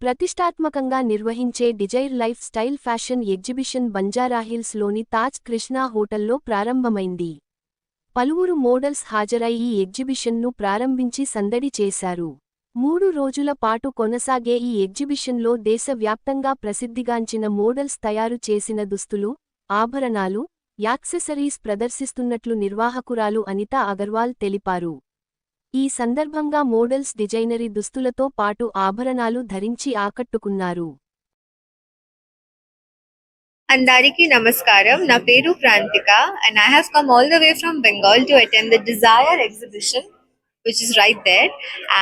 ప్రతిష్టాత్మకంగా నిర్వహించే desire life style fashion exhibition Banjara Hills లోని తాజ్ కృష్ణా హోటల్లో ప్రారంభమైంది. పలువురు మోడల్స్ హాజరై ఈ ఎగ్జిబిషన్ను ప్రారంభించి సందడి చేశారు. 3 రోజుల పాటు కొనసాగే ఈ ఎగ్జిబిషన్లో దేశవ్యాప్తంగా ప్రసిద్ధిగాంచిన మోడల్స్ తయారు చేసిన దుస్తులు, ఆభరణాలు, యాక్సెసరీస్ ప్రదర్శిస్తున్నట్లు నిర్వాహకురాలు అనితా అగర్వాల్ తెలిపారు. ఈ సందర్భంగా మోడల్స్ డిజైనరీ దుస్తులతో పాటు ఆభరణాలు ధరించి ఆకట్టుకున్నారు. అందరికీ నమస్కారం. నా పేరు ప్రాంతిక and I have come all the way from Bengal to attend the Desire exhibition which is right there,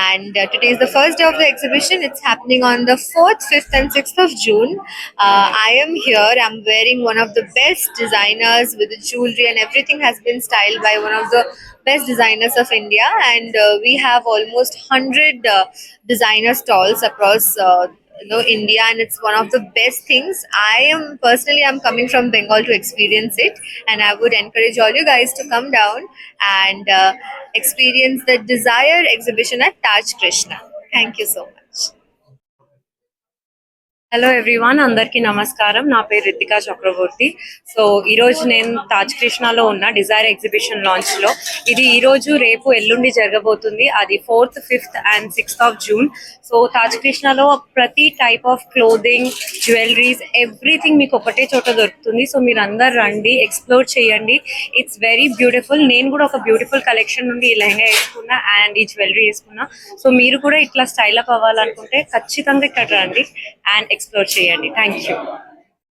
and today is the first day of the exhibition. It's happening on the 4th, 5th and 6th of June. I am here. I'm wearing one of the best designers with the jewelry and everything has been styled by one of the best designers of India, and we have almost 100 designer stalls across India, and it's one of the best things. I'm coming from Bengal to experience it, and I would encourage all you guys to come down and experience the Desire exhibition at Taj Krishna. Thank you so much. Hello everyone, అందరికీ నమస్కారం. నా పేరు రితికా చక్రవర్తి. So ఈరోజు నేను తాజ్ కృష్ణాలో ఉన్న Dzire exhibition లాంచ్లో. ఇది ఈరోజు, రేపు, ఎల్లుండి జరగబోతుంది. అది 4th, 5th and 6th of June. So Taj కృష్ణాలో ప్రతి type of clothing, jewelleries, everything మీకు ఒకటే చోట దొరుకుతుంది. సో మీరు అందరు రండి, ఎక్స్ప్లోర్ చేయండి. It's very beautiful. నేను కూడా ఒక బ్యూటిఫుల్ కలెక్షన్ నుండి ఈ లెహంగా వేసుకున్నా అండ్ ఈ జ్యువెలరీ వేసుకున్నా. సో మీరు కూడా ఇట్లా స్టైల్ అప్ అవ్వాలనుకుంటే ఖచ్చితంగా ఇక్కడ రండి అండ్ ఎక్స్ప్లోర్ చేయండి. Thank you.